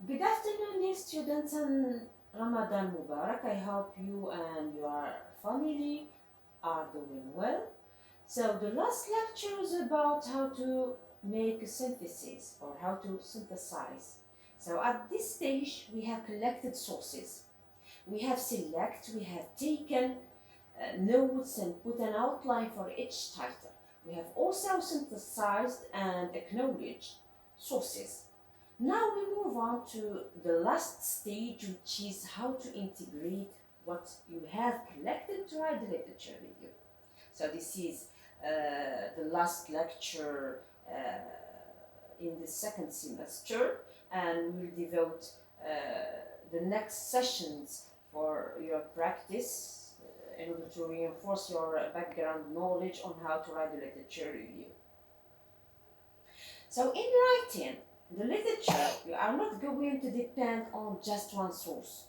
Good afternoon, dear students, and Ramadan Mubarak. I hope you and your family are doing well. So, the last lecture is about how to make a synthesis or how to synthesize. So, at this stage, we have collected sources. We have taken notes and put an outline for each title. We have also synthesized and acknowledged sources. Now we move on to the last stage, which is how to integrate what you have collected to write the literature review. So this is the last lecture in the second semester, and we'll devote the next sessions for your practice in order to reinforce your background knowledge on how to write the literature review. So in writing the literature, you are not going to depend on just one source,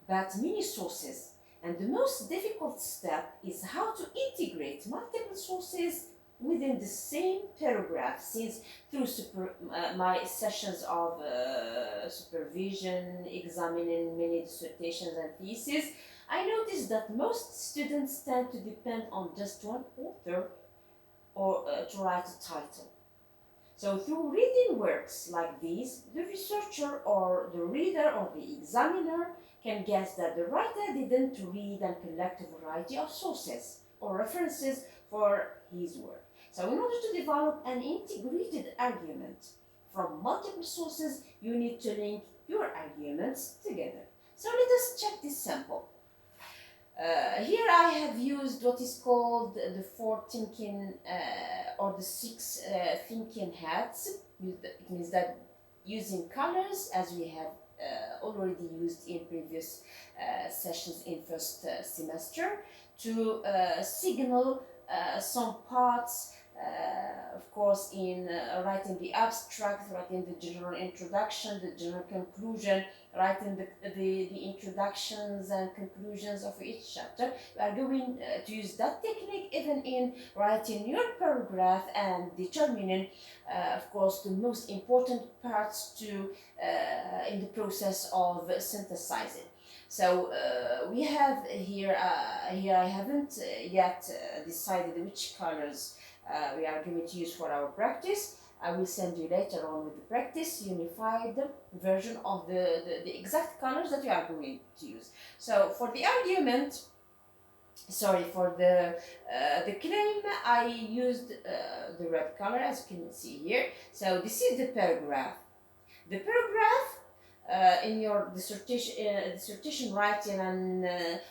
but many sources. And the most difficult step is how to integrate multiple sources within the same paragraph, since through my sessions of supervision, examining many dissertations and theses, I noticed that most students tend to depend on just one author or to write a title. So through reading works like these, the researcher or the reader or the examiner can guess that the writer didn't read and collect a variety of sources or references for his work. So in order to develop an integrated argument from multiple sources, you need to link your arguments together. So let us check this sample. Here I have used what is called the four thinking or the six thinking hats. It means that using colors, as we have already used in previous sessions in first semester, to signal some parts, of course, in writing the abstract, writing the general introduction, the general conclusion, writing the introductions and conclusions of each chapter. We are going to use that technique even in writing your paragraph and determining, of course, the most important parts to in the process of synthesizing. So we have here, I haven't yet decided which colors we are going to use for our practice. I will send you later on with the practice unified version of the exact colors that you are going to use. So for the argument, for the claim, I used the red color, as you can see here. So this is the paragraph. The paragraph in your dissertation writing, and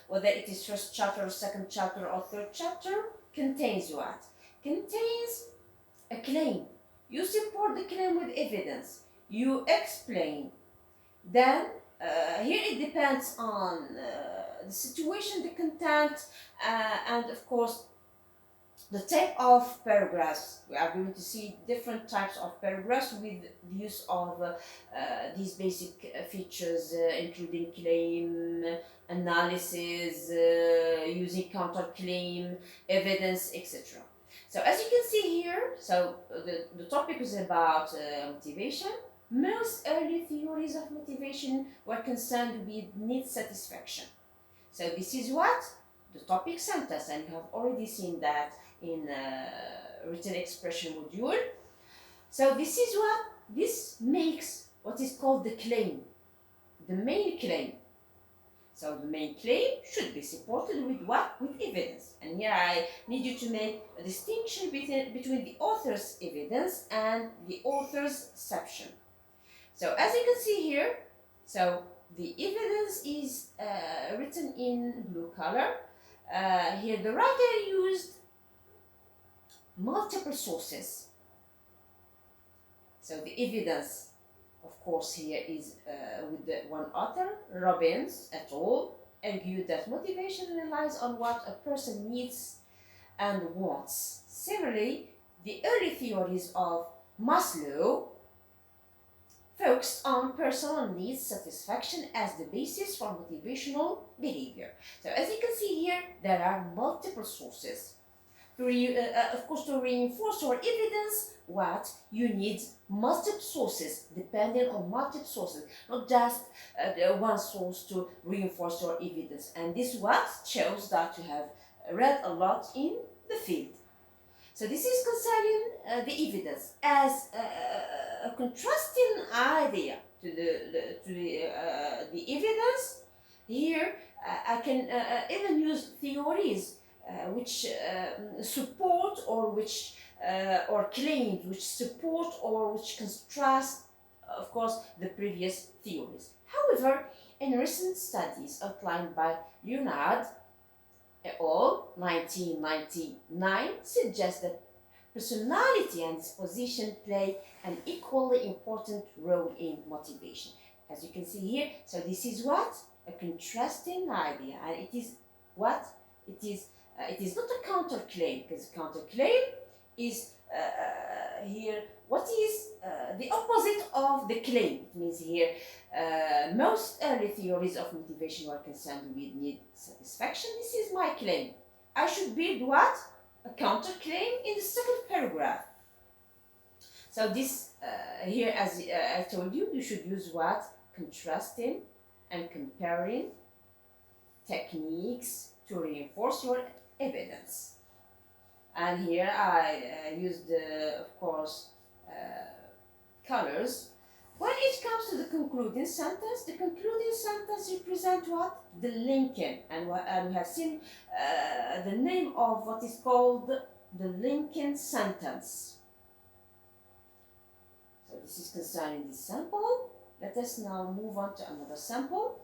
whether it is first chapter, second chapter, or third chapter, contains what? Contains a claim. You support the claim with evidence. You explain. Then, here it depends on the situation, the content, and of course, the type of paragraphs. We are going to see different types of paragraphs with the use of these basic features, including claim, analysis, using counterclaim, evidence, etc. So as you can see here, the topic is about motivation. Most early theories of motivation were concerned with need satisfaction. So this is what? The topic sentence, and you have already seen that in written expression module. So this makes what is called the claim, the main claim. So the main claim should be supported with what? With evidence. And here I need you to make a distinction between the author's evidence and the author's exception. So as you can see here, so the evidence is written in blue color. Here the writer used multiple sources. So the evidence, of course, here is with the one author, Robbins et al., argued that motivation relies on what a person needs and wants. Similarly, the early theories of Maslow focused on personal needs satisfaction as the basis for motivational behavior. So as you can see here, there are multiple sources. of course, to reinforce your evidence, what you need multiple sources, depending on multiple sources, not just the one source to reinforce your evidence. And this what shows that you have read a lot in the field. So this is concerning the evidence as a contrasting idea to the evidence. Here I can even use theories which support or claims which support or which contrast, of course, the previous theories. However, in recent studies outlined by Leonard et al. 1999 suggest that personality and disposition play an equally important role in motivation. As you can see here, so this is what? A contrasting idea, and it is what? It is not a counterclaim, because counterclaim is here what is the opposite of the claim. It means here most early theories of motivation were concerned with need satisfaction. This is my claim. I should build what? A counterclaim in the second paragraph. So this here, as I told you, you should use what? Contrasting and comparing techniques to reinforce your evidence. And here I used, of course, colors. When it comes to the concluding sentence represents what? The linking. And we have seen the name of what is called the linking sentence. So this is concerning this sample. Let us now move on to another sample.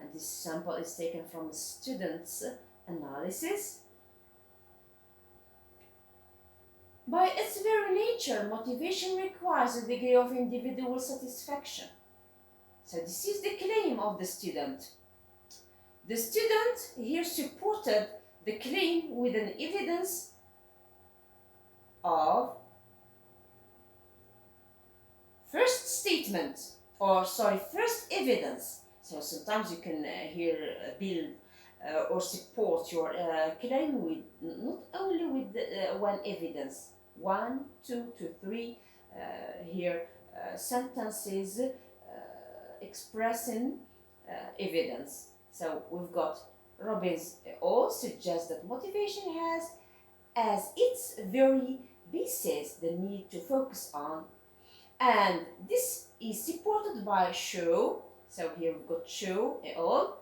And this sample is taken from a student's analysis. By its very nature, motivation requires a degree of individual satisfaction. So this is the claim of the student. The student here supported the claim with an evidence of first evidence. So sometimes you can build or support your claim with not only with one evidence, 1, 2 to 3 sentences expressing evidence. So we've got Robbins et al. Suggests that motivation has as its very basis the need to focus on, and this is supported by Shaw. So here we've got Shaw et al.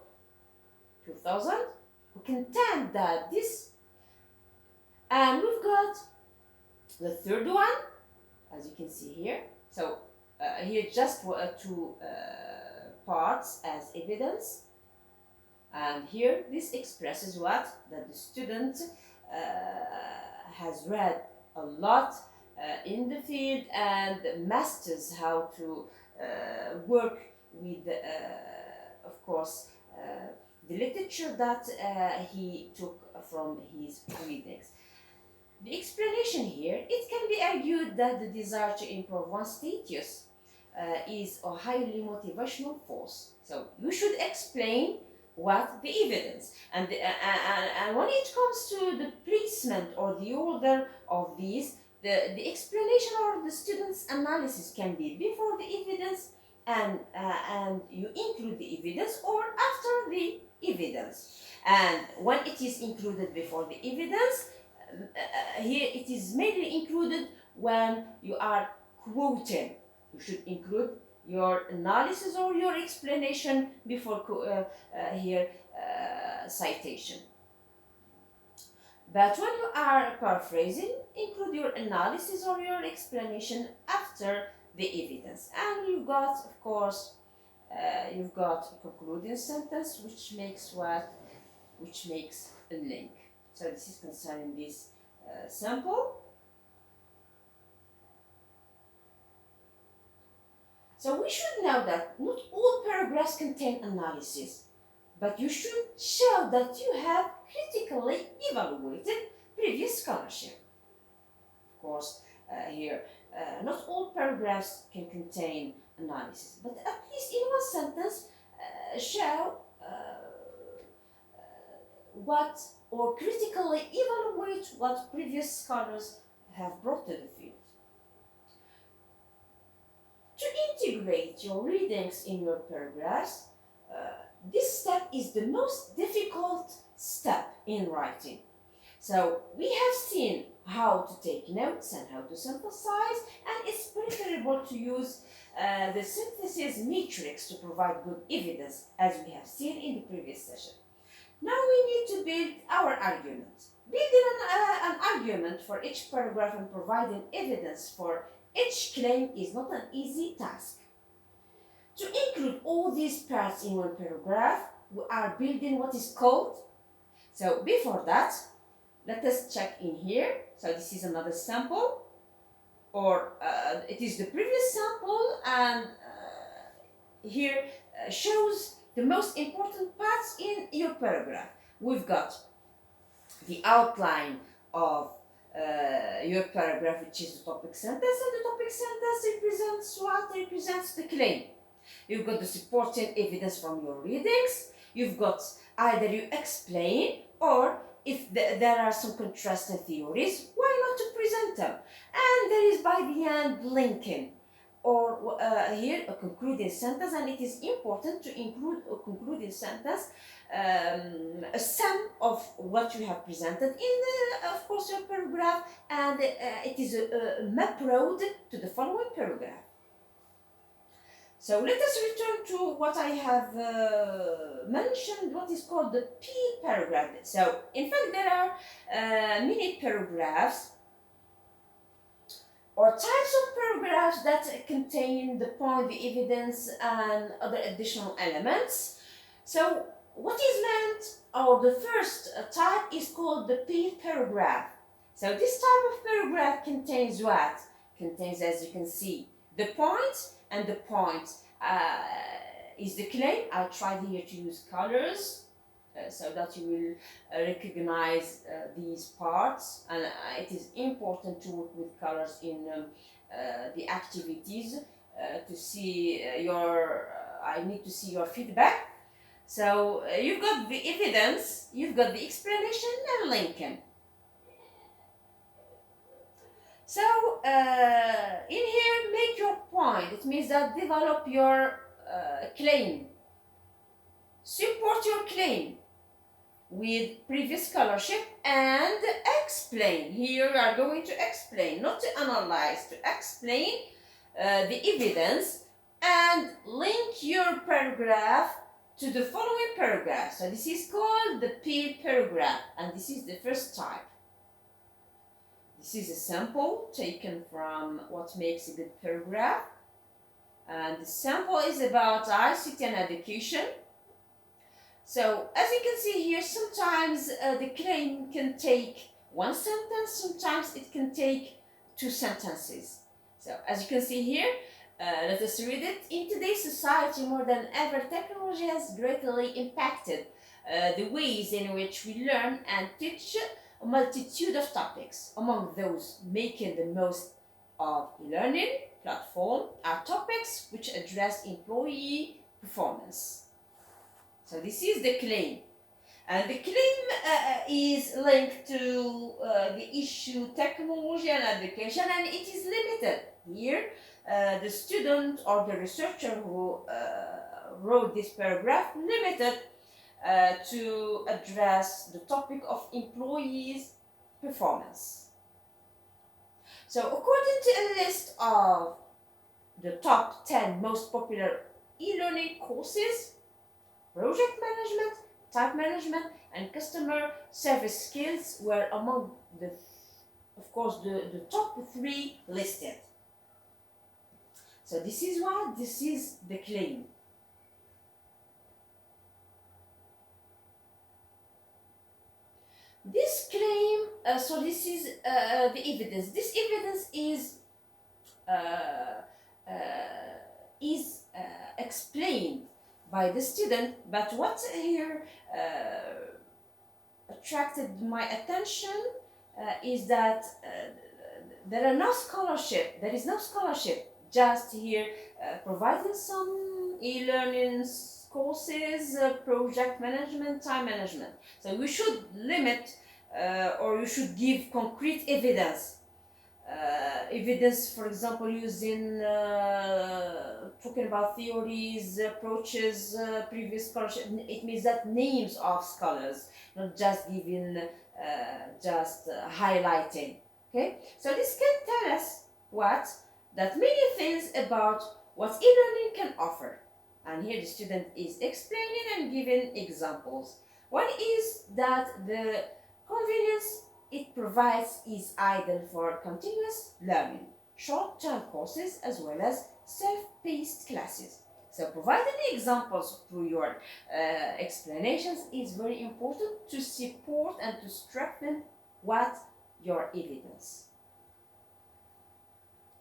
2000, who contend that this, and we've got the third one, as you can see here. So here just two parts as evidence, and here this expresses what? That the student has read a lot in the field and masters how to work with, of course, the literature that he took from his readings. The explanation here, it can be argued that the desire to improve one's status is a highly motivational force. So you should explain what the evidence, and when it comes to the placement or the order of these, the explanation or the student's analysis can be before the evidence, and you include the evidence, or after the evidence. And when it is included before the evidence, here it is mainly included when you are quoting. You should include your analysis or your explanation before citation. But when you are paraphrasing, include your analysis or your explanation after the evidence. And you've got, of course, you've got a concluding sentence which makes what? Which makes a link. So this is concerning this sample. So we should know that not all paragraphs contain analysis, but you should show that you have critically evaluated previous scholarship. Of course, not all paragraphs can contain analysis, but at least in one sentence show what or critically evaluate what previous scholars have brought to the field. To integrate your readings in your paragraphs, this step is the most difficult step in writing. So we have seen how to take notes and how to synthesize, and it's preferable to use the synthesis matrix to provide good evidence, as we have seen in the previous session. Now we need to build our argument. Building an argument for each paragraph and providing evidence for each claim is not an easy task. To include all these parts in one paragraph, we are building what is called. So before that, let us check in here. So this is another sample, or it is the previous sample, and here shows the most important parts in your paragraph. We've got the outline of your paragraph, which is the topic sentence, and the topic sentence represents what? Represents the claim. You've got the supporting evidence from your readings. You've got either you explain, or if there are some contrasting theories, why not to present them? And there is by the end linking, or here a concluding sentence, and it is important to include a concluding sentence, a sum of what you have presented in, of course, your paragraph, and it is a map road to the following paragraph. So let us return to what I have mentioned, what is called the P paragraph. So in fact there are many paragraphs or types of paragraphs that contain the point, the evidence, and other additional elements. So what is meant, or the first type is called the P paragraph. So this type of paragraph contains what? Contains, as you can see, the point, and the point is the claim. I tried here to use colors so that you will recognize these parts, and it is important to work with colors in the activities to see I need to see your feedback. So you've got the evidence, you've got the explanation, and linking. So in here, make your point. It means that develop your claim. Support your claim with previous scholarship and explain. Here we are going to explain, not to analyze, to explain the evidence, and link your paragraph to the following paragraph. So this is called the P paragraph, and this is the first type. This is a sample taken from what makes a good paragraph, and the sample is about ICT and education. So as you can see here, sometimes the claim can take one sentence, sometimes it can take two sentences. So as you can see here, let us read it. In today's society, more than ever, technology has greatly impacted the ways in which we learn and teach a multitude of topics. Among those making the most of e-learning platform are topics which address employee performance. So this is the claim. And the claim is linked to the issue technology and education, and it is limited. Here, the student or the researcher who wrote this paragraph limited to address the topic of employees' performance. So according to a list of the top 10 most popular e-learning courses, project management, type management, and customer service skills were among the top 3 listed. So this is what, this is the claim. This claim, so this is the evidence. This evidence is explained by the student, but what here attracted my attention is that there is no scholarship, just here providing some e-learning courses, project management, time management. So we should limit or you should give concrete evidence. Evidence, for example, using talking about theories, approaches, previous scholarship. It means that names of scholars, not just giving, just highlighting. Okay, so this can tell us what that many things about what e-learning can offer. And here the student is explaining and giving examples. One is that the convenience it provides is ideal for continuous learning, short-term courses as well as self-paced classes. So providing examples through your explanations is very important to support and to strengthen what your evidence.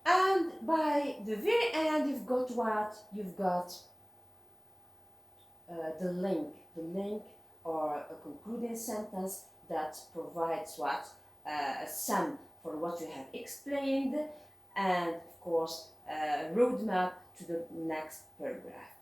And by the very end, you've got what? You've got the link or a concluding sentence that provides what? A sum for what we have explained, and of course, a roadmap to the next paragraph.